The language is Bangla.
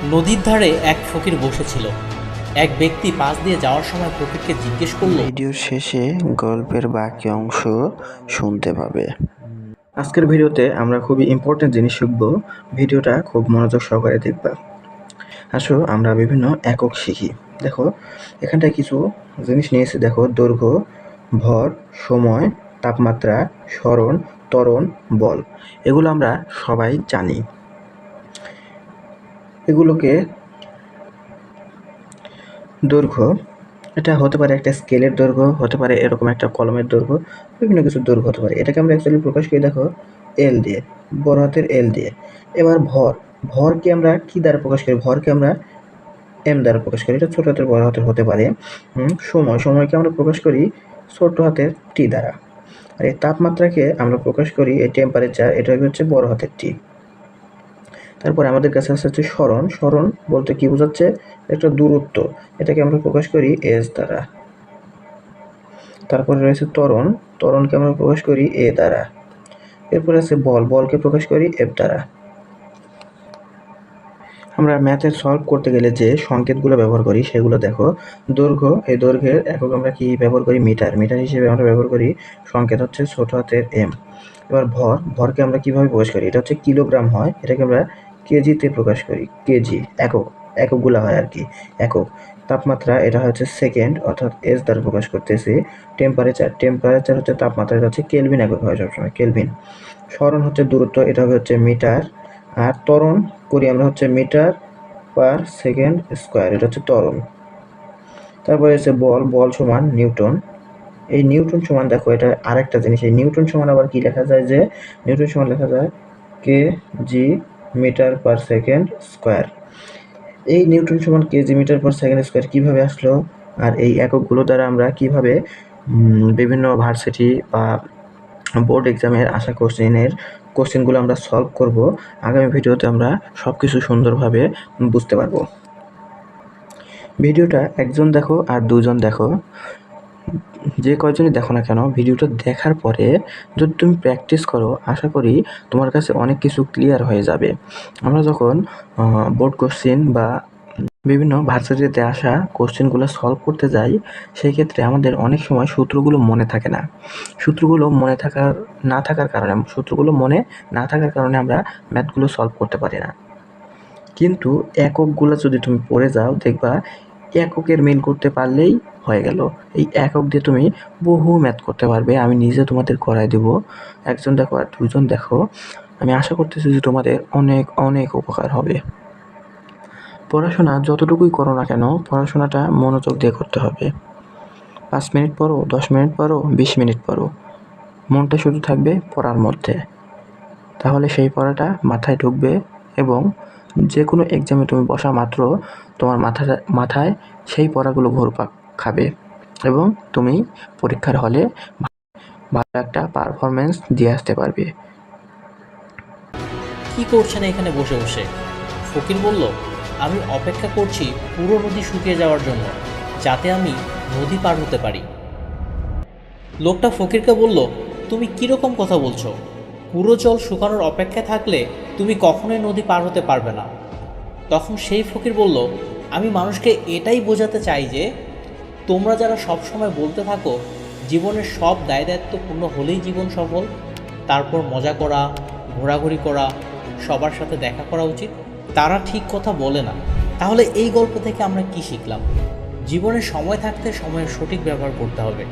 নদীর ধারে এক ফকির বসেছিল। এক ব্যক্তি পাশ দিয়ে যাওয়ার সময় ফকিরকে জিজ্ঞেস করলো, ভিডিওর শেষে গল্পের বাকি অংশ শুনতে পাবে। আজকের ভিডিওতে আমরা খুবই ইম্পর্টেন্ট জিনিস শিখব। ভিডিওটা খুব মনোযোগ সহকারে দেখবা। আসো আমরা বিভিন্ন একক শিখি। দেখো এখানটায় কিছু জিনিস নিয়েছি। দেখো দৈর্ঘ্য, ভর, সময়, তাপমাত্রা, সরণ, ত্বরণ, বল। এগুলো আমরা সবাই জানি। এগুলোকে দৈর্ঘ্য, এটা হতে পারে একটা স্কেলের দৈর্ঘ্য, হতে পারে এরকম একটা কলমের দৈর্ঘ্য, বিভিন্ন কিছুর দৈর্ঘ্য হতে পারে। এটাকে আমরা অ্যাকচুয়ালি প্রকাশ করি দেখো এল দিয়ে, বড় হাতের এল দিয়ে। এবার ভর, ভরকে আমরা কি দ্বারা প্রকাশ করি? ভরকে আমরা এম দ্বারা প্রকাশ করি। এটা ছোট হাতের বড় হাতের হতে পারে। সময়, সময়কে আমরা প্রকাশ করি ছোট হাতের টি দ্বারা। আর এই তাপমাত্রাকে আমরা প্রকাশ করি, এই টেম্পারেচার, এটা হচ্ছে বড় হাতের টি। তারপরে আমাদের কাছে আছে হচ্ছে সরণ। সরণ বলতে কি বোঝাচ্ছে? একটা দূরত্ব, এটাকে আমরা প্রকাশ করি এস দ্বারা। তারপরে রয়েছে ত্বরণ, ত্বরণকে আমরা প্রকাশ করি এ দ্বারা। এরপরে আছে বল, বলকে প্রকাশ করি এফ দ্বারা। আমরা ম্যাথের সলভ করতে গেলে যে সংকেতগুলো ব্যবহার করি সেগুলো দেখো। দৈর্ঘ্য, এই দৈর্ঘ্যের একক আমরা কি ব্যবহার করি? মিটার। মিটার হিসেবে আমরা ব্যবহার করি সংকেত হচ্ছে ছোট হাতের এম। এবার ভর, ভরকে আমরা কিভাবে প্রকাশ করি? এটা হচ্ছে কিলোগ্রাম হয়, এটাকে আমরা কেজিতে প্রকাশ করি। কেজি একক, এককগুলো হয় আর কি, একক। তাপমাত্রা, এটা হচ্ছে সেকেন্ড অর্থাৎ এস দ্বারা প্রকাশ করতেছি। টেম্পারেচার, টেম্পারেচার হচ্ছে তাপমাত্রা, এটা হচ্ছে কেলভিন একক হয় সবসময়, কেলভিন। সরণ হচ্ছে দূরত্ব, এটা হচ্ছে মিটার। আর ত্বরণ করি আমরা হচ্ছে মিটার পার সেকেন্ড স্কোয়ার, এটা হচ্ছে ত্বরণ। তারপরে হচ্ছে বল, বল সমান নিউটন। এই নিউটন সমান, দেখো এটা আরেকটা জিনিস, এই নিউটন সমান আবার কি লেখা যায়? যে নিউটন সমান লেখা যায় K G metre per second square. এই নিউটন সমান KG metre per second square কীভাবে আসলো? আর এই এককগুলো দ্বারা আমরা কিভাবে বিভিন্ন ভার্সিটি বা বোর্ড এক্সামের আসা কোশ্চেনগুলো আমরা সলভ করব, আগামী ভিডিওতে আমরা সব কিছু সুন্দরভাবে বুঝতে পারবো। ভিডিওটা একজন দেখো আর দুজন দেখো, যে কয়জনই দেখো না কেন, ভিডিওটা দেখার পরে যদি তুমি প্র্যাকটিস করো, আশা করি তোমার কাছে অনেক কিছু ক্লিয়ার হয়ে যাবে। আমরা যখন বোর্ড কোশ্চেন বা বিভিন্ন ভার্সিটিতে আসা কোশ্চেনগুলো সলভ করতে যাই, সেই ক্ষেত্রে আমাদের অনেক সময় সূত্রগুলো মনে থাকে না। সূত্রগুলো না থাকার কারণে আমরা ম্যাথগুলো সলভ করতে পারি না। কিন্তু এককগুলো যদি তুমি পড়ে যাও, দেখবা এককের মিল করতে পারলেই হয়ে গেল। এই একক দিয়ে তুমি বহু ম্যাথ করতে পারবে। আমি নিজে তোমাদের করাই দেব। একজন দেখো আর দুজন দেখো। আমি আশা করতেছি যে তোমাদের অনেক অনেক উপকার হবে। পড়াশোনা যতটুকুই করো না কেন, পড়াশোনাটা মনোযোগ দিয়ে করতে হবে। 5 মিনিট পড়ো, 10 মিনিট পড়ো, 20 মিনিট পড়ো, মনটা শুধু থাকবে পড়ার মধ্যে। তাহলে সেই পড়াটা মাথায় ঢুকবে এবং যে কোনো এক্সামে তুমি বসা মাত্র তোমার মাথায় সেই পড়াগুলো ঘুরপাক খাবে এবং তুমি পরীক্ষার হলে ভালো একটা পারফরমেন্স দিয়ে আসতে পারবে। কি করছেন এখানে বসে বসে? ফকির বলল, আমি অপেক্ষা করছি পুরো নদী শুকিয়ে যাওয়ার জন্য, যাতে আমি নদী পার হতে পারি। লোকটা ফকিরকে বলল, তুমি কীরকম কথা বলছো? পুরো জল শুকানোর অপেক্ষায় থাকলে তুমি কখনোই নদী পার হতে পারবে না। তখন সেই ফকির বলল, আমি মানুষকে এটাই বোঝাতে চাই যে তোমরা যারা সবসময় বলতে থাকো জীবনের সব দায় দায়িত্ব পূর্ণ হলেই জীবন সফল, তারপর মজা করা, ঘোরাঘুরি করা, সবার সাথে দেখা করা উচিত, তারা ঠিক কথা বলে না। তাহলে এই গল্প থেকে আমরা কি শিখলাম? জীবনে সময় থাকতে সময়ের সঠিক ব্যবহার করতে হবে।